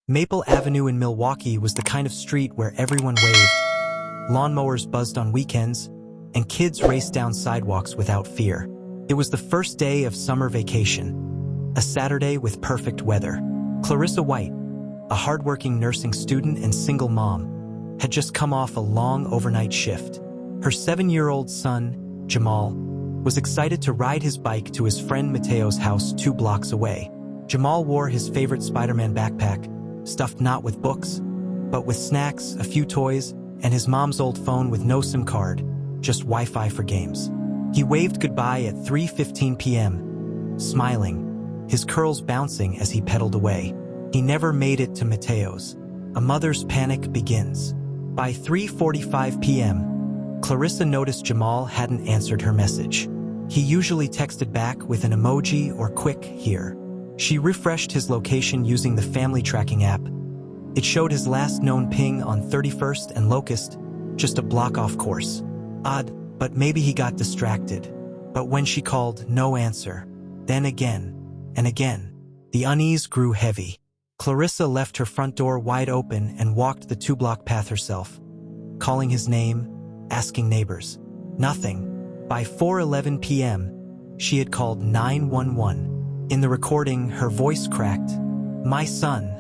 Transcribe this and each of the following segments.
Maple Avenue in Milwaukee was the kind of street where everyone waved, lawnmowers buzzed on weekends, and kids raced down sidewalks without fear. It was the first day of summer vacation, a Saturday with perfect weather. Clarissa White, a hardworking nursing student and single mom, had just come off a long overnight shift. Her 7-year-old son, Jamal, was excited to ride his bike to his friend Mateo's house 2 blocks away. Jamal wore his favorite Spider-Man backpack, stuffed not with books, but with snacks, a few toys, and his mom's old phone with no SIM card, just Wi-Fi for games. He waved goodbye at 3:15 p.m., smiling, his curls bouncing as he pedaled away. He never made it to Mateo's. A mother's panic begins. By 3:45 p.m., Clarissa noticed Jamal hadn't answered her message. He usually texted back with an emoji or quick here. She refreshed his location using the family tracking app. It showed his last known ping on 31st and Locust, just a block off course. Odd, but maybe he got distracted. But when she called, no answer. Then again, and again. The unease grew heavy. Clarissa left her front door wide open and walked the 2-block path herself, calling his name, asking neighbors. Nothing. By 4:11 p.m., she had called 911. In the recording, her voice cracked. "My son.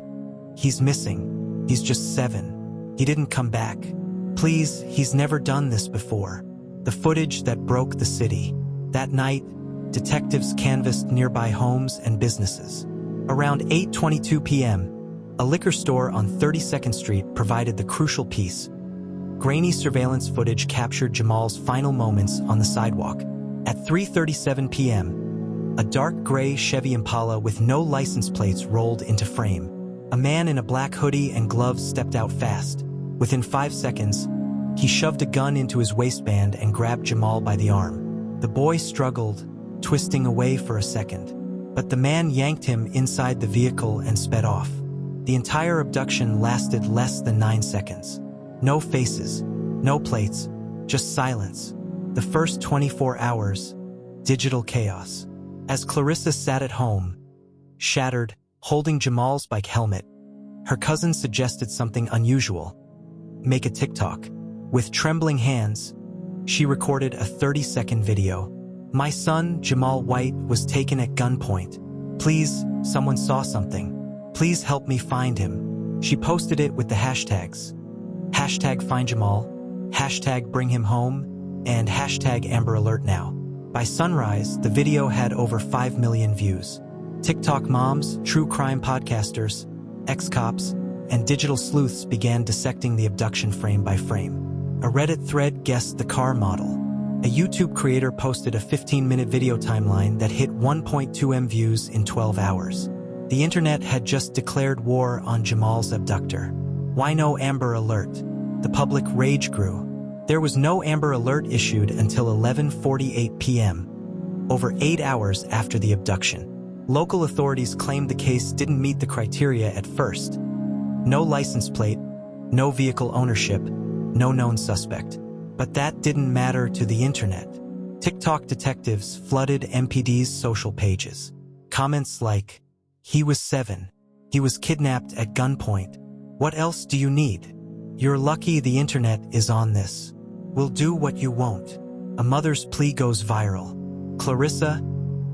He's missing. He's just 7. He didn't come back. Please, he's never done this before." The footage that broke the city. That night, detectives canvassed nearby homes and businesses. Around 8:22 p.m., a liquor store on 32nd Street provided the crucial piece. Grainy surveillance footage captured Jamal's final moments on the sidewalk. At 3:37 p.m., a dark gray Chevy Impala with no license plates rolled into frame. A man in a black hoodie and gloves stepped out fast. Within 5 seconds, he shoved a gun into his waistband and grabbed Jamal by the arm. The boy struggled, twisting away for a second, but the man yanked him inside the vehicle and sped off. The entire abduction lasted less than 9 seconds. No faces, no plates, just silence. The first 24 hours, digital chaos. As Clarissa sat at home, shattered, holding Jamal's bike helmet, her cousin suggested something unusual. Make a TikTok. With trembling hands, she recorded a 30-second video. "My son, Jamal White, was taken at gunpoint. Please, someone saw something. Please help me find him." She posted it with the hashtags. #FindJamal, #BringHimHome, and #AmberAlertNow. By sunrise, the video had over 5 million views. TikTok moms, true crime podcasters, ex-cops, and digital sleuths began dissecting the abduction frame by frame. A Reddit thread guessed the car model. A YouTube creator posted a 15-minute video timeline that hit 1.2 million views in 12 hours. The internet had just declared war on Jamal's abductor. Why no Amber Alert? The public rage grew. There was no Amber Alert issued until 11:48 p.m., over 8 hours after the abduction. Local authorities claimed the case didn't meet the criteria at first. No license plate, no vehicle ownership, no known suspect. But that didn't matter to the internet. TikTok detectives flooded MPD's social pages. Comments like, "He was 7. He was kidnapped at gunpoint. What else do you need? You're lucky the internet is on this. We'll do what you won't." A mother's plea goes viral. Clarissa,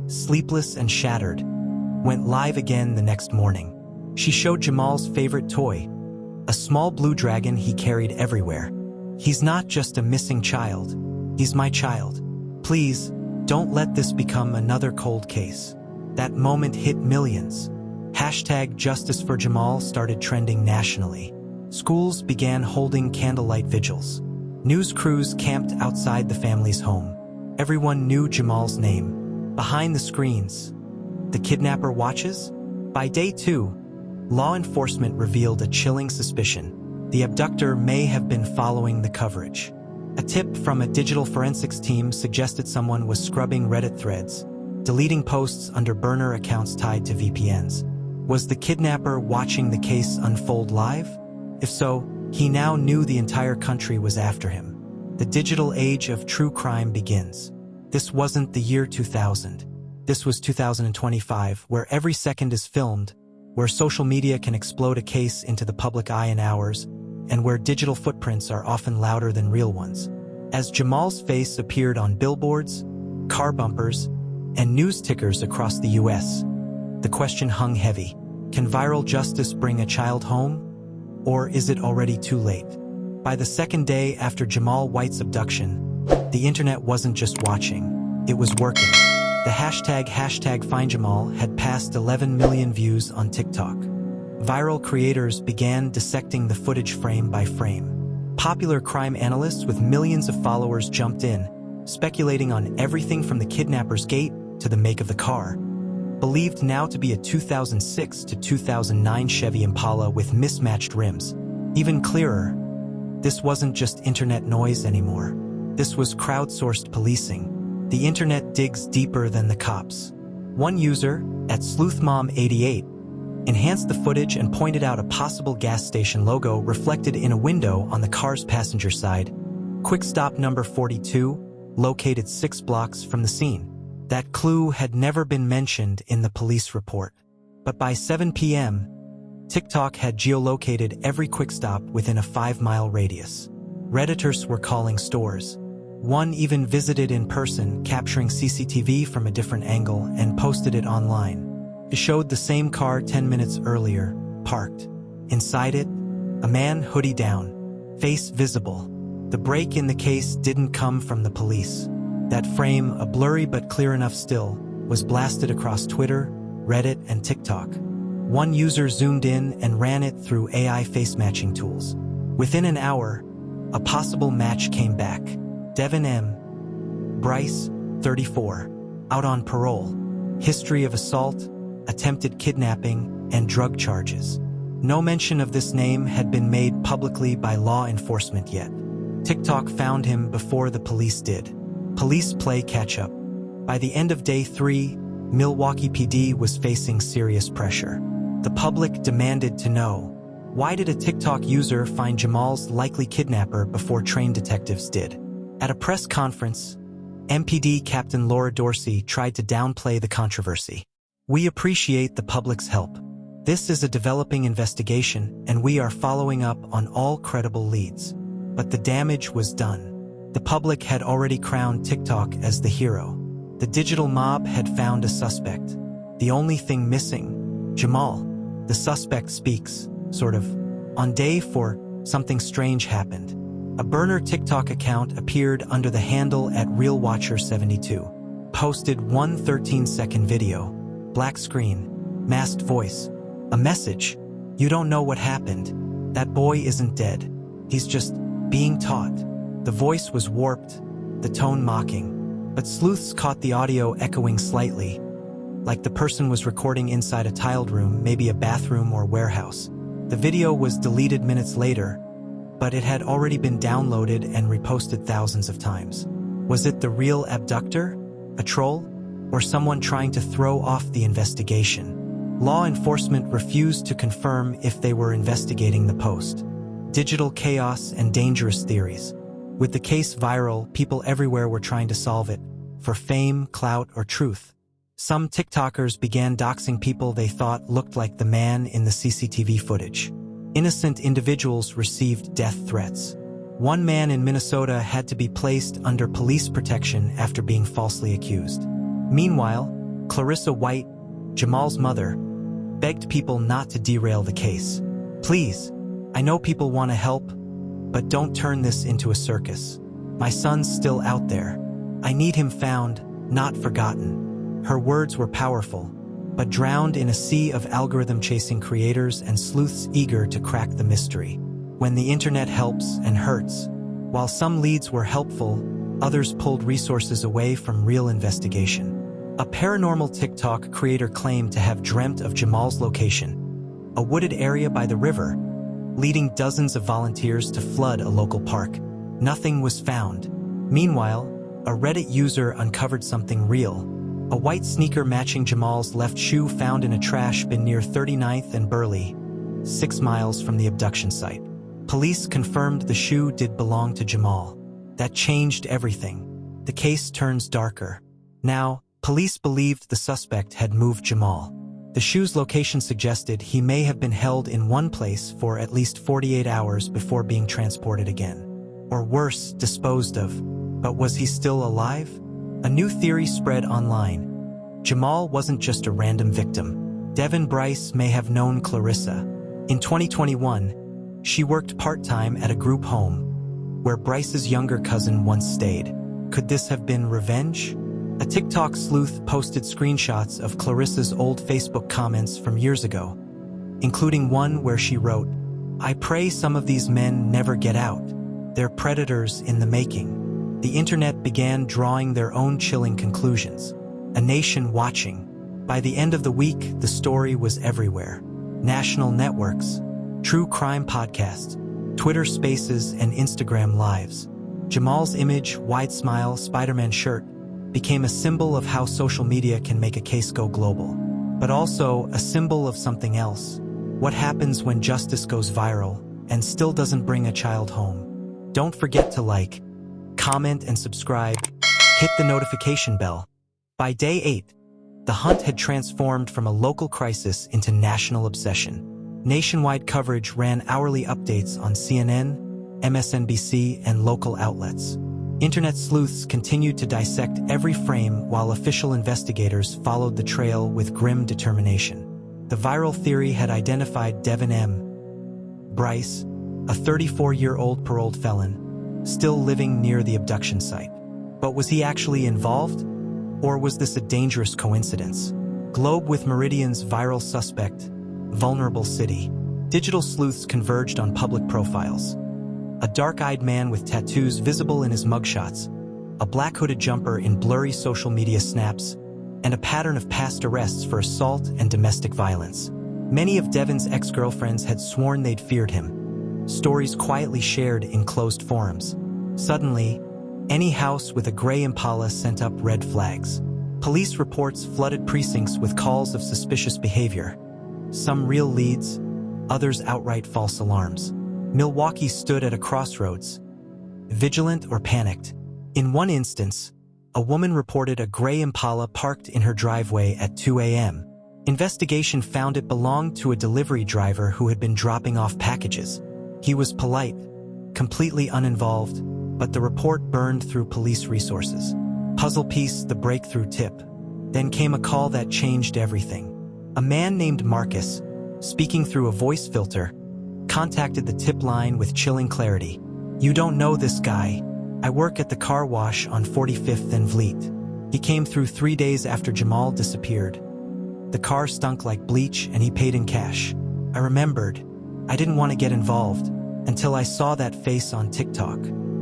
sleepless and shattered, went live again the next morning. She showed Jamal's favorite toy, a small blue dragon he carried everywhere. "He's not just a missing child. He's my child. Please, don't let this become another cold case." That moment hit millions. #JusticeForJamal started trending nationally. Schools began holding candlelight vigils. News crews camped outside the family's home. Everyone knew Jamal's name. Behind the screens, the kidnapper watches? By day 2, law enforcement revealed a chilling suspicion. The abductor may have been following the coverage. A tip from a digital forensics team suggested someone was scrubbing Reddit threads, deleting posts under burner accounts tied to VPNs. Was the kidnapper watching the case unfold live? If so, he now knew the entire country was after him. The digital age of true crime begins. This wasn't the year 2000. This was 2025, where every second is filmed, where social media can explode a case into the public eye in hours, and where digital footprints are often louder than real ones. As Jamal's face appeared on billboards, car bumpers, and news tickers across the U.S., the question hung heavy. Can viral justice bring a child home? Or is it already too late? By the second day after Jamal White's abduction, the internet wasn't just watching, it was working. The hashtag #FindJamal had passed 11 million views on TikTok. Viral creators began dissecting the footage frame by frame. Popular crime analysts with millions of followers jumped in, speculating on everything from the kidnapper's gait to the make of the car. Believed now to be a 2006 to 2009 Chevy Impala with mismatched rims. Even clearer, this wasn't just internet noise anymore. This was crowdsourced policing. The internet digs deeper than the cops. One user, @SleuthMom88, enhanced the footage and pointed out a possible gas station logo reflected in a window on the car's passenger side. Quick stop number 42, located 6 blocks from the scene. That clue had never been mentioned in the police report. But by 7 p.m., TikTok had geolocated every quick stop within a 5-mile radius. Redditors were calling stores. One even visited in person, capturing CCTV from a different angle and posted it online. It showed the same car 10 minutes earlier, parked. Inside it, a man hoodie down, face visible. The break in the case didn't come from the police. That frame, a blurry but clear enough still, was blasted across Twitter, Reddit, and TikTok. One user zoomed in and ran it through AI face-matching tools. Within an hour, a possible match came back. Devin M. Bryce, 34, out on parole. History of assault, attempted kidnapping, and drug charges. No mention of this name had been made publicly by law enforcement yet. TikTok found him before the police did. Police play catch-up. By the end of day 3, Milwaukee PD was facing serious pressure. The public demanded to know, why did a TikTok user find Jamal's likely kidnapper before trained detectives did? At a press conference, MPD Captain Laura Dorsey tried to downplay the controversy. We appreciate the public's help. This is a developing investigation, and we are following up on all credible leads. But the damage was done. The public had already crowned TikTok as the hero. The digital mob had found a suspect. The only thing missing, Jamal. The suspect speaks, sort of. On day 4, something strange happened. A burner TikTok account appeared under the handle @RealWatcher72. Posted one 13-second video. Black screen. Masked voice. A message. You don't know what happened. That boy isn't dead. He's just being taught. The voice was warped, the tone mocking. But sleuths caught the audio echoing slightly, like the person was recording inside a tiled room, maybe a bathroom or warehouse. The video was deleted minutes later, but it had already been downloaded and reposted thousands of times. Was it the real abductor? A troll? Or someone trying to throw off the investigation? Law enforcement refused to confirm if they were investigating the post. Digital chaos and dangerous theories. With the case viral, people everywhere were trying to solve it, for fame, clout, or truth. Some TikTokers began doxing people they thought looked like the man in the CCTV footage. Innocent individuals received death threats. One man in Minnesota had to be placed under police protection after being falsely accused. Meanwhile, Clarissa White, Jamal's mother, begged people not to derail the case. Please, I know people want to help, but don't turn this into a circus. My son's still out there. I need him found, not forgotten. Her words were powerful, but drowned in a sea of algorithm-chasing creators and sleuths eager to crack the mystery. When the internet helps and hurts, while some leads were helpful, others pulled resources away from real investigation. A paranormal TikTok creator claimed to have dreamt of Jamal's location, a wooded area by the river, leading dozens of volunteers to flood a local park. Nothing was found. Meanwhile, a Reddit user uncovered something real. A white sneaker matching Jamal's left shoe found in a trash bin near 39th and Burley, 6 miles from the abduction site. Police confirmed the shoe did belong to Jamal. That changed everything. The case turns darker. Now, police believed the suspect had moved Jamal. The shoe's location suggested he may have been held in one place for at least 48 hours before being transported again. Or worse, disposed of. But was he still alive? A new theory spread online. Jamal wasn't just a random victim. Devin Bryce may have known Clarissa. In 2021, she worked part-time at a group home where Bryce's younger cousin once stayed. Could this have been revenge? A TikTok sleuth posted screenshots of Clarissa's old Facebook comments from years ago, including one where she wrote, "I pray some of these men never get out. They're predators in the making." The internet began drawing their own chilling conclusions. A nation watching. By the end of the week, the story was everywhere. National networks, true crime podcasts, Twitter Spaces, and Instagram Lives. Jamal's image, wide smile, Spider-Man shirt, became a symbol of how social media can make a case go global. But also a symbol of something else. What happens when justice goes viral and still doesn't bring a child home? Don't forget to like, comment, and subscribe. Hit the notification bell. By day 8, the hunt had transformed from a local crisis into national obsession. Nationwide coverage ran hourly updates on CNN, MSNBC, and local outlets. Internet sleuths continued to dissect every frame while official investigators followed the trail with grim determination. The viral theory had identified Devin M. Bryce, a 34-year-old paroled felon, still living near the abduction site. But was he actually involved? Or was this a dangerous coincidence? Globe with Meridian's viral suspect, vulnerable city. Digital sleuths converged on public profiles. A dark-eyed man with tattoos visible in his mugshots, a black hooded jumper in blurry social media snaps, and a pattern of past arrests for assault and domestic violence. Many of Devin's ex-girlfriends had sworn they'd feared him. Stories quietly shared in closed forums. Suddenly, any house with a gray Impala sent up red flags. Police reports flooded precincts with calls of suspicious behavior. Some real leads, others outright false alarms. Milwaukee stood at a crossroads, vigilant or panicked. In one instance, a woman reported a gray Impala parked in her driveway at 2 a.m. Investigation found it belonged to a delivery driver who had been dropping off packages. He was polite, completely uninvolved, but the report burned through police resources. Puzzle piece, the breakthrough tip. Then came a call that changed everything. A man named Marcus, speaking through a voice filter, contacted the tip line with chilling clarity. "You don't know this guy. I work at the car wash on 45th and Vliet." He came through 3 days after Jamal disappeared. The car stunk like bleach and he paid in cash. I remembered. I didn't want to get involved until I saw that face on TikTok.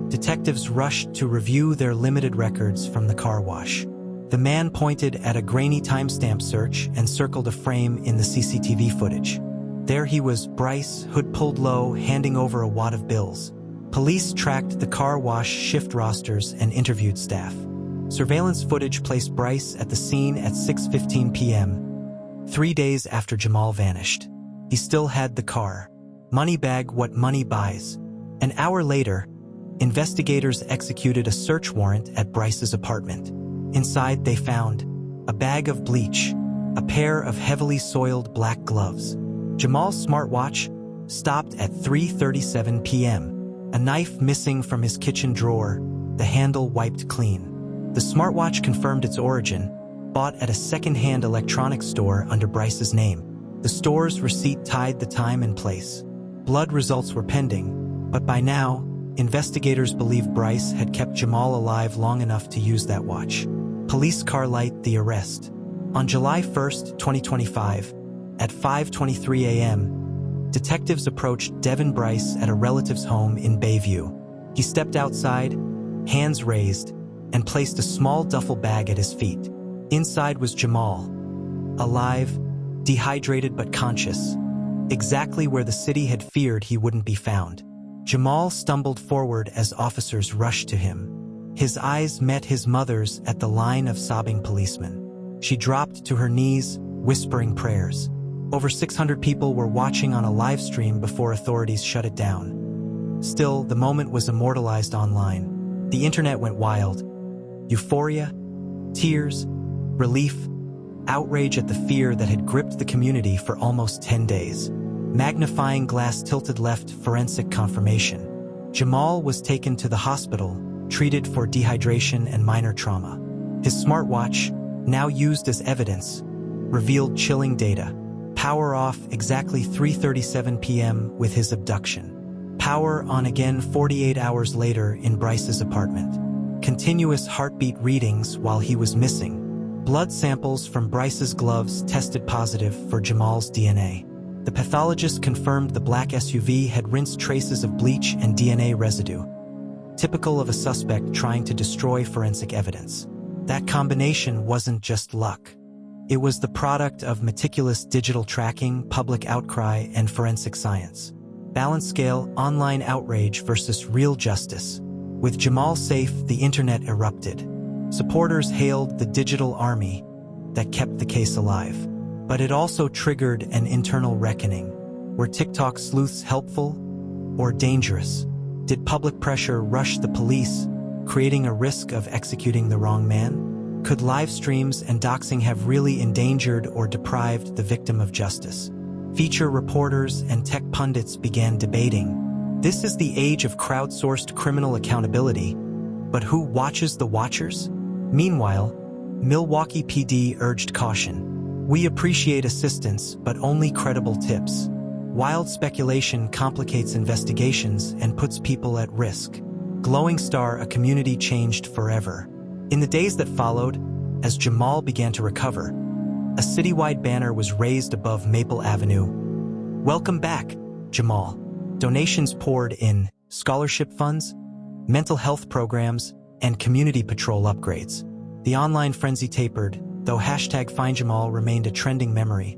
Detectives rushed to review their limited records from the car wash. The man pointed at a grainy timestamp search and circled a frame in the CCTV footage. There he was, Bryce, hood pulled low, handing over a wad of bills. Police tracked the car wash shift rosters and interviewed staff. Surveillance footage placed Bryce at the scene at 6:15 p.m., 3 days after Jamal vanished. He still had the car. Money bag, what money buys. An hour later, investigators executed a search warrant at Bryce's apartment. Inside, they found a bag of bleach, a pair of heavily soiled black gloves. Jamal's smartwatch stopped at 3:37 p.m. A knife missing from his kitchen drawer, the handle wiped clean. The smartwatch confirmed its origin, bought at a second-hand electronics store under Bryce's name. The store's receipt tied the time and place. Blood results were pending, but by now, investigators believe Bryce had kept Jamal alive long enough to use that watch. Police car light the arrest. On July 1, 2025, at 5:23 a.m., detectives approached Devin Bryce at a relative's home in Bayview. He stepped outside, hands raised, and placed a small duffel bag at his feet. Inside was Jamal, alive, dehydrated but conscious, exactly where the city had feared he wouldn't be found. Jamal stumbled forward as officers rushed to him. His eyes met his mother's at the line of sobbing policemen. She dropped to her knees, whispering prayers. Over 600 people were watching on a live stream before authorities shut it down. Still, the moment was immortalized online. The internet went wild. Euphoria, tears, relief, outrage at the fear that had gripped the community for almost 10 days. Magnifying glass tilted left forensic confirmation. Jamal was taken to the hospital, treated for dehydration and minor trauma. His smartwatch, now used as evidence, revealed chilling data. Power off exactly 3:37 p.m. with his abduction. Power on again 48 hours later in Bryce's apartment. Continuous heartbeat readings while he was missing. Blood samples from Bryce's gloves tested positive for Jamal's DNA. The pathologist confirmed the black SUV had rinsed traces of bleach and DNA residue, typical of a suspect trying to destroy forensic evidence. That combination wasn't just luck. It was the product of meticulous digital tracking, public outcry, and forensic science. Balance scale, online outrage versus real justice. With Jamal safe, the internet erupted. Supporters hailed the digital army that kept the case alive. But it also triggered an internal reckoning. Were TikTok sleuths helpful or dangerous? Did public pressure rush the police, creating a risk of executing the wrong man? Could live streams and doxing have really endangered or deprived the victim of justice? Feature reporters and tech pundits began debating. This is the age of crowdsourced criminal accountability, but who watches the watchers? Meanwhile, Milwaukee PD urged caution. We appreciate assistance, but only credible tips. Wild speculation complicates investigations and puts people at risk. Glowing Star, a community changed forever. In the days that followed, as Jamal began to recover, a citywide banner was raised above Maple Avenue. Welcome back, Jamal. Donations poured in, scholarship funds, mental health programs, and community patrol upgrades. The online frenzy tapered, though #FindJamal remained a trending memory.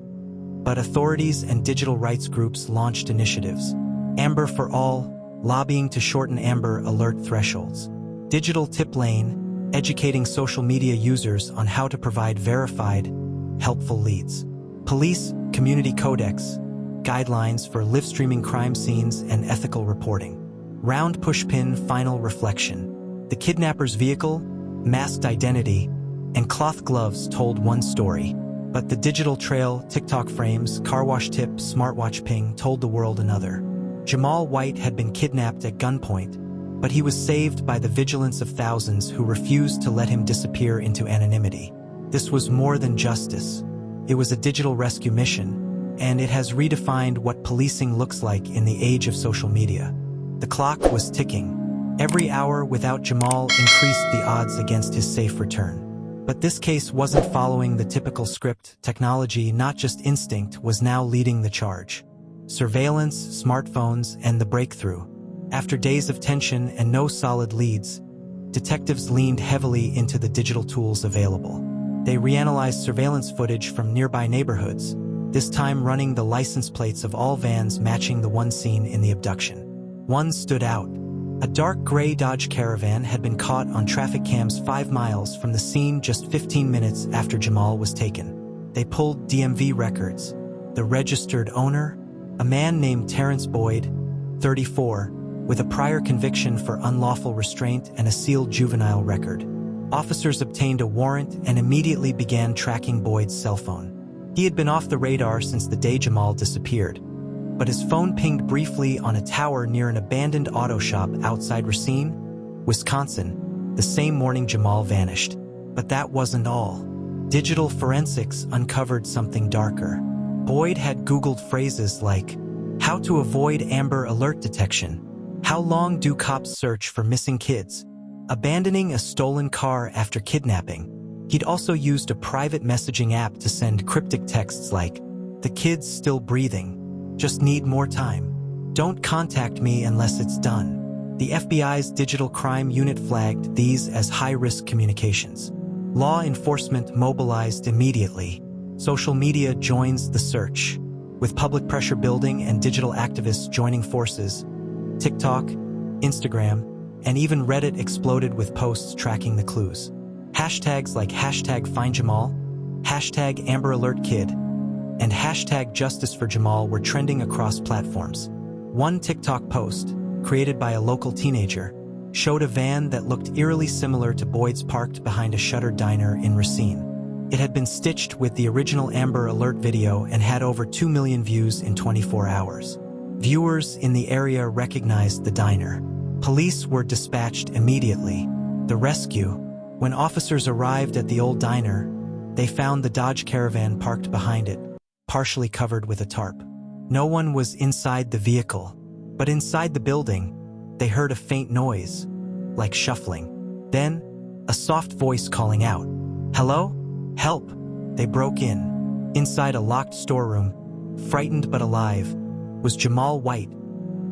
But authorities and digital rights groups launched initiatives. Amber for All, lobbying to shorten Amber Alert thresholds. Digital Tip Lane, educating social media users on how to provide verified, helpful leads. Police, Community Codex, guidelines for live streaming crime scenes and ethical reporting. Round Pushpin Final Reflection. The kidnapper's vehicle, masked identity, and cloth gloves told one story. But the digital trail, TikTok frames, car wash tip, smartwatch ping told the world another. Jamal White had been kidnapped at gunpoint, but he was saved by the vigilance of thousands who refused to let him disappear into anonymity. This was more than justice. It was a digital rescue mission, and it has redefined what policing looks like in the age of social media. The clock was ticking. Every hour without Jamal increased the odds against his safe return. But this case wasn't following the typical script. Technology, not just instinct, was now leading the charge. Surveillance, smartphones, and the breakthrough. After days of tension and no solid leads, detectives leaned heavily into the digital tools available. They reanalyzed surveillance footage from nearby neighborhoods, this time running the license plates of all vans matching the one seen in the abduction. One stood out. A dark gray Dodge Caravan had been caught on traffic cams 5 miles from the scene just 15 minutes after Jamal was taken. They pulled DMV records. The registered owner, a man named Terrence Boyd, 34, with a prior conviction for unlawful restraint and a sealed juvenile record. Officers obtained a warrant and immediately began tracking Boyd's cell phone. He had been off the radar since the day Jamal disappeared, but his phone pinged briefly on a tower near an abandoned auto shop outside Racine, Wisconsin, the same morning Jamal vanished. But that wasn't all. Digital forensics uncovered something darker. Boyd had Googled phrases like, "How to avoid Amber Alert detection," "How long do cops search for missing kids?" Abandoning a stolen car after kidnapping. He'd also used a private messaging app to send cryptic texts like, "The kid's still breathing. Just need more time. Don't contact me unless it's done." The FBI's Digital Crime Unit flagged these as high-risk communications. Law enforcement mobilized immediately. Social media joins the search. With public pressure building and digital activists joining forces, TikTok, Instagram, and even Reddit exploded with posts tracking the clues. Hashtags like #FindJamal, #AmberAlertKid, and #JusticeForJamal were trending across platforms. One TikTok post, created by a local teenager, showed a van that looked eerily similar to Boyd's parked behind a shuttered diner in Racine. It had been stitched with the original Amber Alert video and had over 2 million views in 24 hours. Viewers in the area recognized the diner. Police were dispatched immediately. The rescue. When officers arrived at the old diner, they found the Dodge Caravan parked behind it, partially covered with a tarp. No one was inside the vehicle, but inside the building, they heard a faint noise, like shuffling. Then, a soft voice calling out, "Hello? Help!" They broke in. Inside a locked storeroom, frightened but alive, was Jamal White,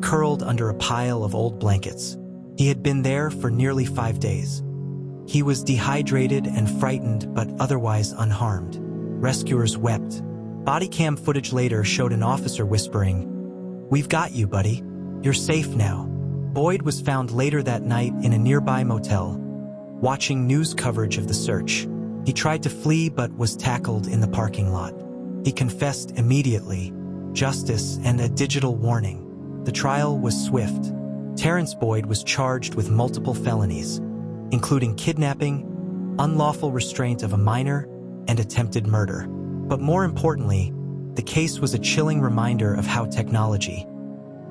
curled under a pile of old blankets. He had been there for nearly 5 days. He was dehydrated and frightened but otherwise unharmed. Rescuers wept. Body cam footage later showed an officer whispering, "We've got you, buddy. You're safe now." Boyd was found later that night in a nearby motel, watching news coverage of the search. He tried to flee but was tackled in the parking lot. He confessed immediately, justice and a digital warning. The trial was swift. Terrence Boyd was charged with multiple felonies, including kidnapping, unlawful restraint of a minor, and attempted murder. But more importantly, the case was a chilling reminder of how technology,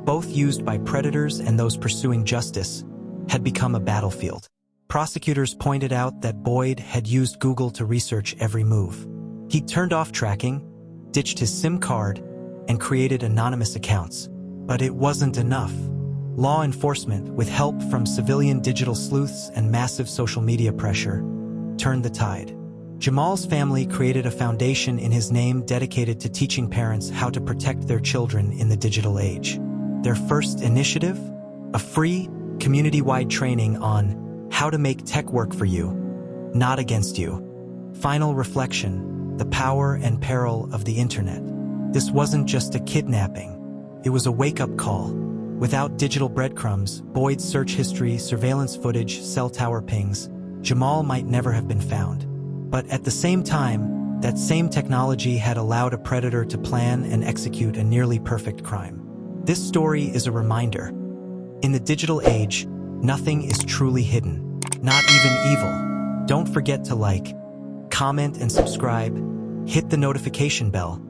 both used by predators and those pursuing justice, had become a battlefield. Prosecutors pointed out that Boyd had used Google to research every move. He turned off tracking, ditched his SIM card, and created anonymous accounts. But it wasn't enough. Law enforcement, with help from civilian digital sleuths and massive social media pressure, turned the tide. Jamal's family created a foundation in his name dedicated to teaching parents how to protect their children in the digital age. Their first initiative? A free, community-wide training on how to make tech work for you, not against you. Final reflection: the power and peril of the internet. This wasn't just a kidnapping. It was a wake-up call. Without digital breadcrumbs, Boyd's search history, surveillance footage, cell tower pings, Jamal might never have been found. But at the same time, that same technology had allowed a predator to plan and execute a nearly perfect crime. This story is a reminder. In the digital age, nothing is truly hidden, not even evil. Don't forget to like, comment, and subscribe. Hit the notification bell